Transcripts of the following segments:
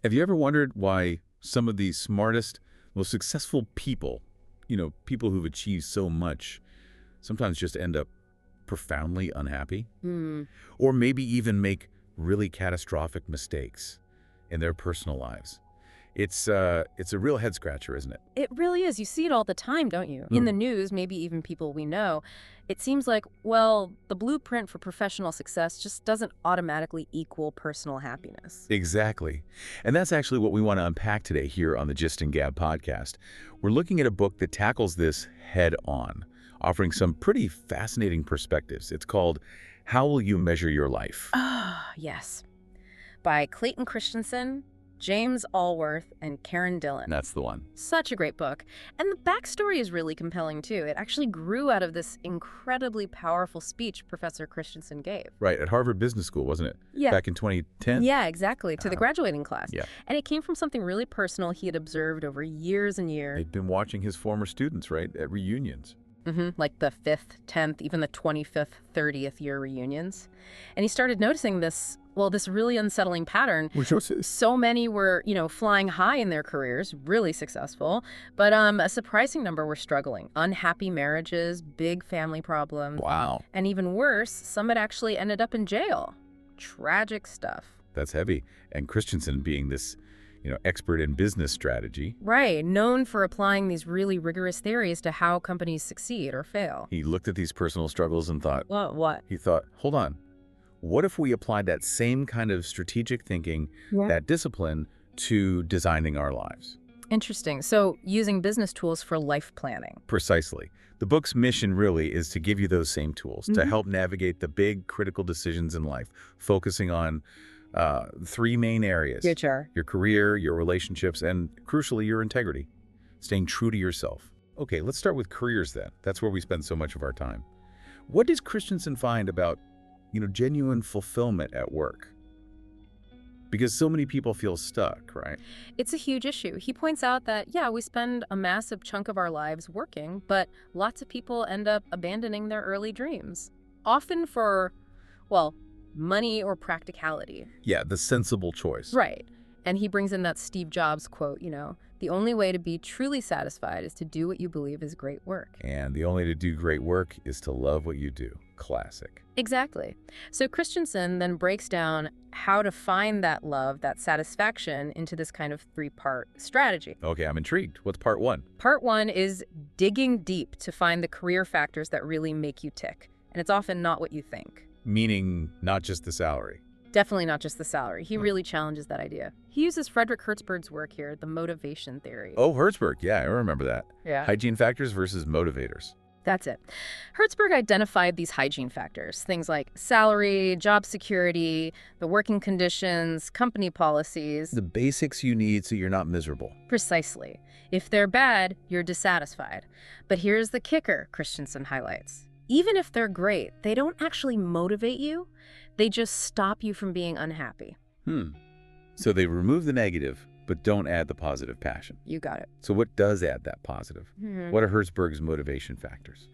Have you ever wondered why some of the smartest, most successful people, people who've achieved so much, sometimes just end up profoundly unhappy? Hmm. Or maybe even make really catastrophic mistakes in their personal lives? It's a real head scratcher, isn't it? It really is. You see it all the time, don't you? In the news, maybe even people we know. It seems like, well, the blueprint for professional success just doesn't automatically equal personal happiness. Exactly. And that's actually what we want to unpack today here on the Gist Gab podcast. We're looking at a book that tackles this head on, offering some pretty fascinating perspectives. It's called How Will You Measure Your Life? Ah, yes. By Clayton Christensen, James Allworth, and Dillon. That's the one. Such a great book. And the backstory is really compelling, too. It actually grew out of this incredibly powerful speech Professor Christensen gave. Right, at Harvard Business School, wasn't it? Yeah. Back in 2010? Yeah, exactly, to the graduating class. Yeah. And it came from something really personal he had observed over years and years. They'd been watching his former students, right, at reunions. Like the 5th, 10th, even the 25th, 30th year reunions. And he started noticing this really unsettling pattern. Which was his? So many were, flying high in their careers, really successful, but a surprising number were struggling. Unhappy marriages, big family problems. Wow. And even worse, some had actually ended up in jail. Tragic stuff. That's heavy. And Christensen being this, expert in business strategy. Right, known for applying these really rigorous theories to how companies succeed or fail. He looked at these personal struggles and thought, What? he thought, hold on, what if we applied that same kind of strategic thinking, that discipline, to designing our lives? Interesting. So using business tools for life planning. Precisely. The book's mission really is to give you those same tools to help navigate the big critical decisions in life, focusing on three main areas. Which are? Your career, your relationships, and crucially, your integrity. Staying true to yourself. Okay, let's start with careers then. That's where we spend so much of our time. What does Christensen find about, genuine fulfillment at work? Because so many people feel stuck, right? It's a huge issue. He points out that, we spend a massive chunk of our lives working, but lots of people end up abandoning their early dreams. Often for, money or practicality. Yeah, the sensible choice. Right. And he brings in that Steve Jobs quote, the only way to be truly satisfied is to do what you believe is great work. And the only way to do great work is to love what you do. Classic. Exactly. So Christensen then breaks down how to find that love, that satisfaction, into this kind of three-part strategy. Okay, I'm intrigued. What's part one? Part one is digging deep to find the career factors that really make you tick. And it's often not what you think. Meaning not just the salary. Definitely not just the salary. He really challenges that idea. He uses Frederick Herzberg's work here, the motivation theory. Oh, Herzberg. Yeah, I remember that. Yeah. Hygiene factors versus motivators. That's it. Herzberg identified these hygiene factors, things like salary, job security, the working conditions, company policies. The basics you need so you're not miserable. Precisely. If they're bad, you're dissatisfied. But here's the kicker, Christensen highlights. Even if they're great, they don't actually motivate you. They just stop you from being unhappy. So they remove the negative, but don't add the positive passion. You got it. So what does add that positive? What are Herzberg's motivation factors?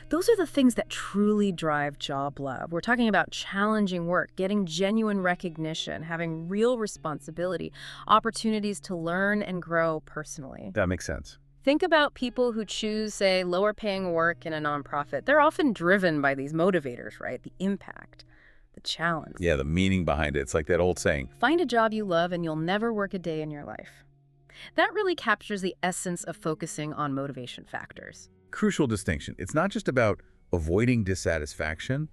Those are the things that truly drive job love. We're talking about challenging work, getting genuine recognition, having real responsibility, opportunities to learn and grow personally. That makes sense. Think about people who choose, say, lower-paying work in a nonprofit. They're often driven by these motivators, right? The impact, the challenge. Yeah, the meaning behind it. It's like that old saying. Find a job you love and you'll never work a day in your life. That really captures the essence of focusing on motivation factors. Crucial distinction. It's not just about avoiding dissatisfaction,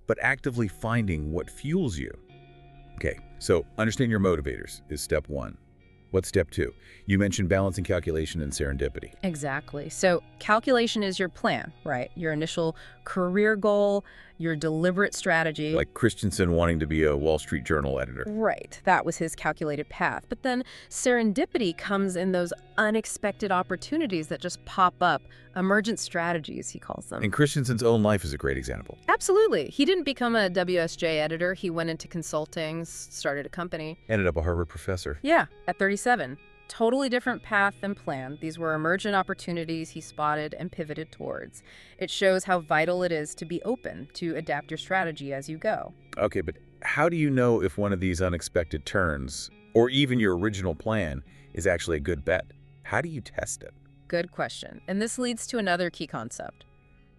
but actively finding what fuels you. Okay, so understand your motivators is step one. What's step two? You mentioned balancing calculation and serendipity. Exactly. So calculation is your plan, right? Your initial career goal, your deliberate strategy. Like Christensen wanting to be a Wall Street Journal editor. Right. That was his calculated path. But then serendipity comes in those unexpected opportunities that just pop up. Emergent strategies, he calls them. And Christensen's own life is a great example. Absolutely. He didn't become a WSJ editor. He went into consulting, started a company. Ended up a Harvard professor. Yeah, at 37. Totally different path than planned. These were emergent opportunities he spotted and pivoted towards. It shows how vital it is to be open, to adapt your strategy as you go. Okay, but how do you know if one of these unexpected turns, or even your original plan, is actually a good bet? How do you test it? Good question. And this leads to another key concept,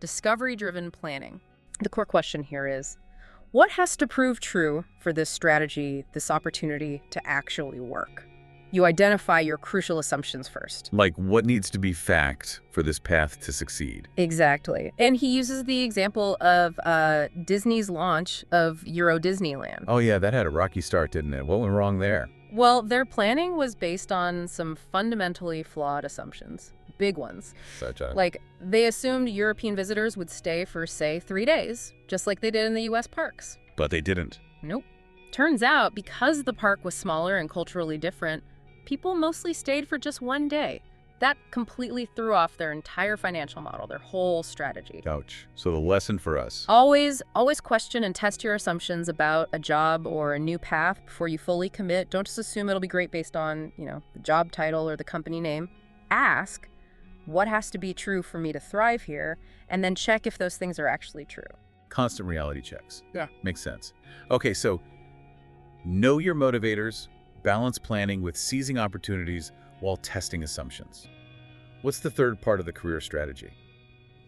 discovery-driven planning. The core question here is, what has to prove true for this strategy, this opportunity to actually work? You identify your crucial assumptions first. Like, what needs to be fact for this path to succeed? Exactly. And he uses the example of Disney's launch of Euro Disneyland. Oh yeah, that had a rocky start, didn't it? What went wrong there? Well, their planning was based on some fundamentally flawed assumptions. Big ones. Like, they assumed European visitors would stay for, say, 3 days, just like they did in the U.S. parks. But they didn't. Nope. Turns out, because the park was smaller and culturally different, people mostly stayed for just 1 day. That completely threw off their entire financial model, their whole strategy. Ouch. So the lesson for us. Always question and test your assumptions about a job or a new path before you fully commit. Don't just assume it'll be great based on, the job title or the company name. Ask, what has to be true for me to thrive here? And then check if those things are actually true. Constant reality checks. Yeah. Makes sense. Okay, so know your motivators, balance planning with seizing opportunities while testing assumptions. What's the third part of the career strategy?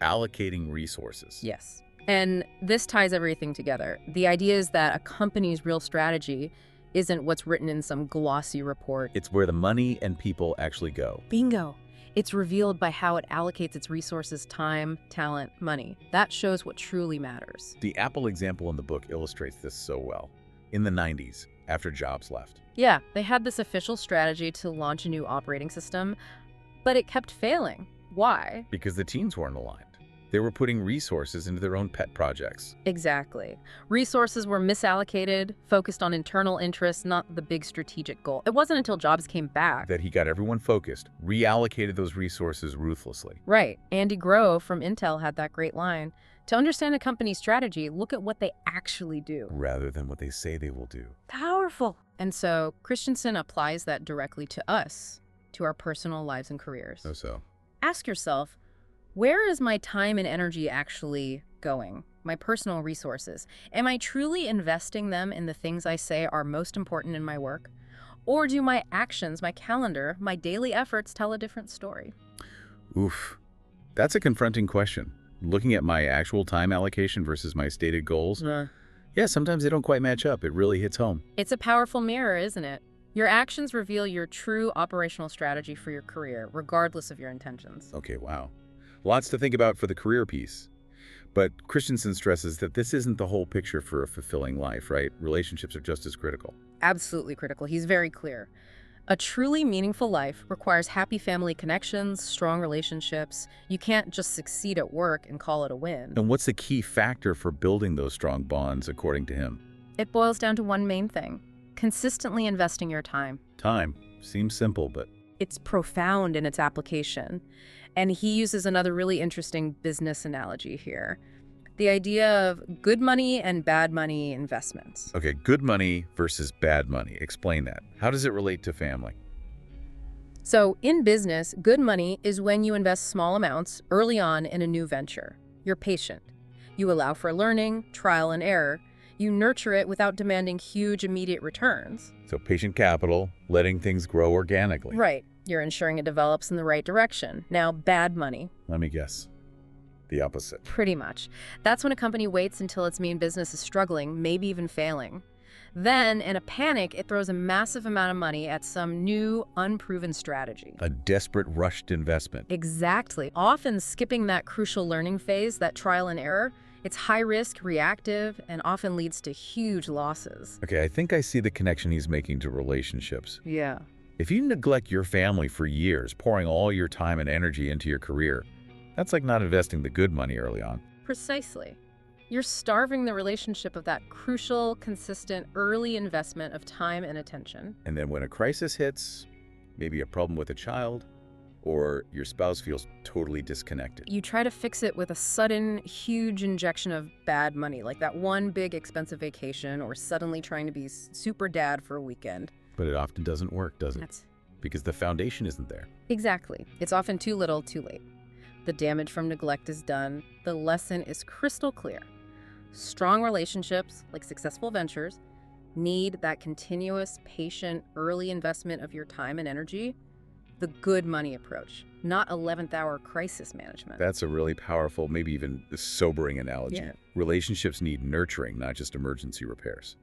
Allocating resources. Yes. And this ties everything together. The idea is that a company's real strategy isn't what's written in some glossy report. It's where the money and people actually go. Bingo. It's revealed by how it allocates its resources, time, talent, money. That shows what truly matters. The Apple example in the book illustrates this so well. In the 90s, after Jobs left. Yeah, they had this official strategy to launch a new operating system, but it kept failing. Why? Because the teams weren't aligned. They were putting resources into their own pet projects. Exactly. Resources were misallocated, focused on internal interests, not the big strategic goal. It wasn't until Jobs came back that he got everyone focused, reallocated those resources ruthlessly. Right. Andy Grove from Intel had that great line. To understand a company's strategy, look at what they actually do, rather than what they say they will do. Powerful. And so Christensen applies that directly to us, to our personal lives and careers. So. Ask yourself, where is my time and energy actually going? My personal resources. Am I truly investing them in the things I say are most important in my work? Or do my actions, my calendar, my daily efforts tell a different story? Oof. That's a confronting question. Looking at my actual time allocation versus my stated goals, yeah, sometimes they don't quite match up. It really hits home. It's a powerful mirror, isn't it? Your actions reveal your true operational strategy for your career, regardless of your intentions. Okay, wow. Lots to think about for the career piece. But Christensen stresses that this isn't the whole picture for a fulfilling life, right? Relationships are just as critical. Absolutely critical. He's very clear. A truly meaningful life requires happy family connections, strong relationships. You can't just succeed at work and call it a win. And what's the key factor for building those strong bonds, according to him? It boils down to one main thing: consistently investing your time. Time. Seems simple, but it's profound in its application. And he uses another really interesting business analogy here. The idea of good money and bad money investments. Okay, good money versus bad money. Explain that. How does it relate to family? So in business, good money is when you invest small amounts early on in a new venture. You're patient. You allow for learning, trial and error. You nurture it without demanding huge immediate returns. So patient capital, letting things grow organically. Right. You're ensuring it develops in the right direction. Now, bad money. Let me guess. The opposite. Pretty much. That's when a company waits until its main business is struggling, maybe even failing. Then, in a panic, it throws a massive amount of money at some new, unproven strategy. A desperate, rushed investment. Exactly. Often skipping that crucial learning phase, that trial and error. It's high risk, reactive, and often leads to huge losses. Okay, I think I see the connection he's making to relationships. Yeah. If you neglect your family for years, pouring all your time and energy into your career, that's like not investing the good money early on. Precisely. You're starving the relationship of that crucial, consistent, early investment of time and attention. And then when a crisis hits, maybe a problem with a child, or your spouse feels totally disconnected, you try to fix it with a sudden, huge injection of bad money, like that one big expensive vacation, or suddenly trying to be super dad for a weekend. But it often doesn't work, does it? Because the foundation isn't there. Exactly. It's often too little, too late. The damage from neglect is done. The lesson is crystal clear. Strong relationships, like successful ventures, need that continuous, patient, early investment of your time and energy. The good money approach, not 11th hour crisis management. That's a really powerful, maybe even sobering analogy. Yeah. Relationships need nurturing, not just emergency repairs.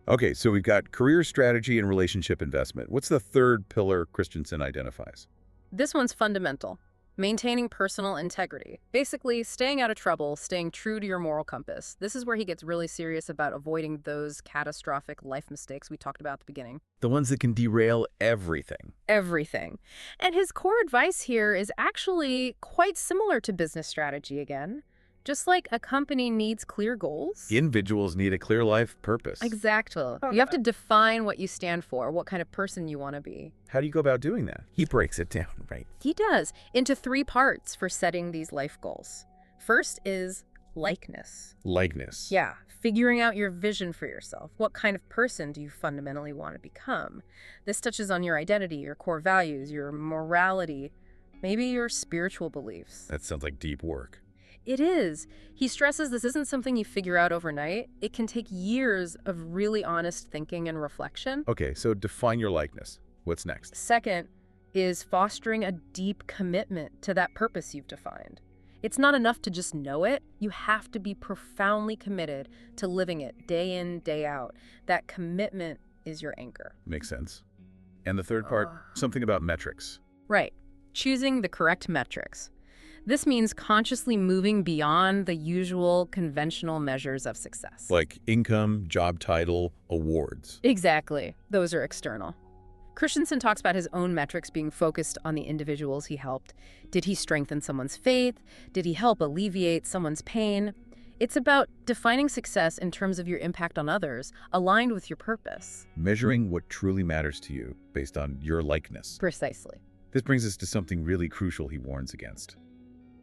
Okay, so we've got career strategy and relationship investment. What's the third pillar Christensen identifies? This one's fundamental. Maintaining personal integrity. Basically, staying out of trouble, staying true to your moral compass. This is where he gets really serious about avoiding those catastrophic life mistakes we talked about at the beginning. The ones that can derail everything. Everything. And his core advice here is actually quite similar to business strategy again. Just like a company needs clear goals. Individuals need a clear life purpose. Exactly. You have to define what you stand for, what kind of person you want to be. How do you go about doing that? He breaks it down, right? He does, into 3 parts for setting these life goals. First is likeness. Likeness. Yeah, figuring out your vision for yourself. What kind of person do you fundamentally want to become? This touches on your identity, your core values, your morality, maybe your spiritual beliefs. That sounds like deep work. It is. He stresses this isn't something you figure out overnight. It can take years of really honest thinking and reflection. Okay, so define your likeness. What's next? Second is fostering a deep commitment to that purpose you've defined. It's not enough to just know it. You have to be profoundly committed to living it day in, day out. That commitment is your anchor. Makes sense. And the third part, something about metrics. Right. Choosing the correct metrics. This means consciously moving beyond the usual conventional measures of success. Like income, job title, awards. Exactly. Those are external. Christensen talks about his own metrics being focused on the individuals he helped. Did he strengthen someone's faith? Did he help alleviate someone's pain? It's about defining success in terms of your impact on others, aligned with your purpose. Measuring what truly matters to you based on your likeness. Precisely. This brings us to something really crucial he warns against.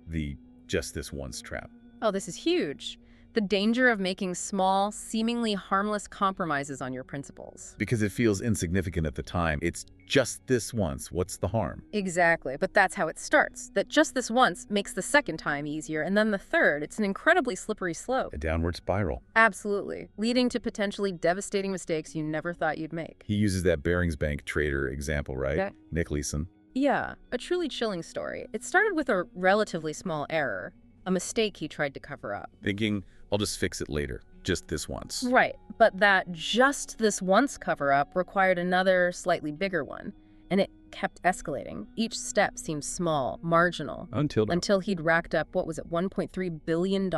The just this once trap. Oh, this is huge. The danger of making small, seemingly harmless compromises on your principles. Because it feels insignificant at the time. It's just this once. What's the harm? Exactly, but that's how it starts. That just this once makes the second time easier, and then the third. It's an incredibly slippery slope. A downward spiral. Absolutely, leading to potentially devastating mistakes you never thought you'd make. He uses that Barings Bank trader example, right? Yeah. Nick Leeson. Yeah, a truly chilling story. It started with a relatively small error, a mistake he tried to cover up. Thinking, I'll just fix it later, just this once. Right, but that just this once cover-up required another, slightly bigger one, and it kept escalating. Each step seemed small, marginal, until he'd racked up, what was it, $1.3 billion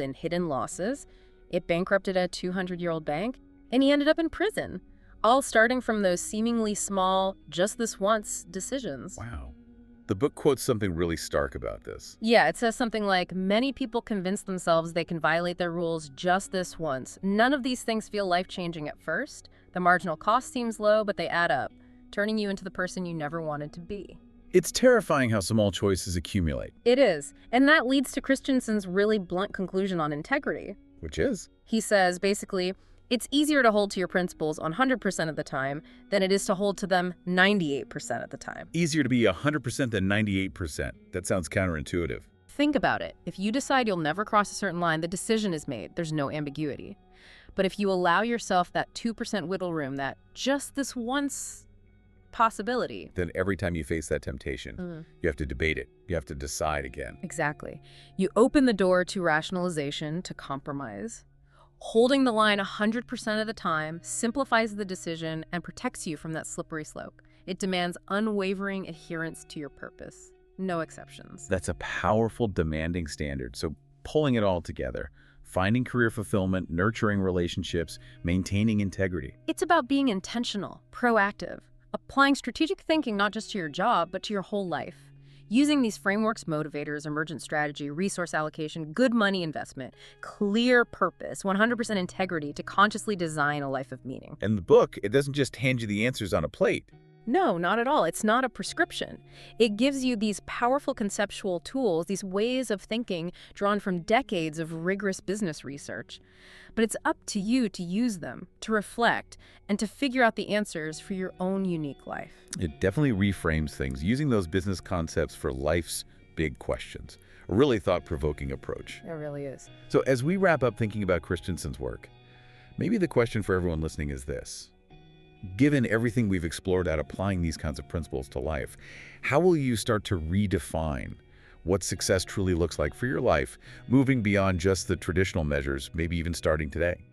in hidden losses. It bankrupted a 200-year-old bank, and he ended up in prison. All starting from those seemingly small, just this once decisions. Wow. The book quotes something really stark about this. Yeah, it says something like, many people convince themselves they can violate their rules just this once. None of these things feel life-changing at first. The marginal cost seems low, but they add up, turning you into the person you never wanted to be. It's terrifying how small choices accumulate. It is. And that leads to Christensen's really blunt conclusion on integrity. Which is? He says, basically, it's easier to hold to your principles 100% of the time than it is to hold to them 98% of the time. Easier to be 100% than 98%. That sounds counterintuitive. Think about it. If you decide you'll never cross a certain line, the decision is made. There's no ambiguity. But if you allow yourself that 2% wiggle room, that just this once possibility. Then every time you face that temptation, you have to debate it. You have to decide again. Exactly. You open the door to rationalization, to compromise. Holding the line 100% of the time simplifies the decision and protects you from that slippery slope. It demands unwavering adherence to your purpose. No exceptions. That's a powerful, demanding standard. So pulling it all together, finding career fulfillment, nurturing relationships, maintaining integrity. It's about being intentional, proactive, applying strategic thinking not just to your job, but to your whole life. Using these frameworks, motivators, emergent strategy, resource allocation, good money investment, clear purpose, 100% integrity to consciously design a life of meaning. And the book, it doesn't just hand you the answers on a plate. No, not at all. It's not a prescription. It gives you these powerful conceptual tools, these ways of thinking drawn from decades of rigorous business research. But it's up to you to use them, to reflect, and to figure out the answers for your own unique life. It definitely reframes things, using those business concepts for life's big questions. A really thought-provoking approach. It really is. So as we wrap up thinking about Christensen's work, maybe the question for everyone listening is this. Given everything we've explored at applying these kinds of principles to life, how will you start to redefine what success truly looks like for your life, moving beyond just the traditional measures, maybe even starting today?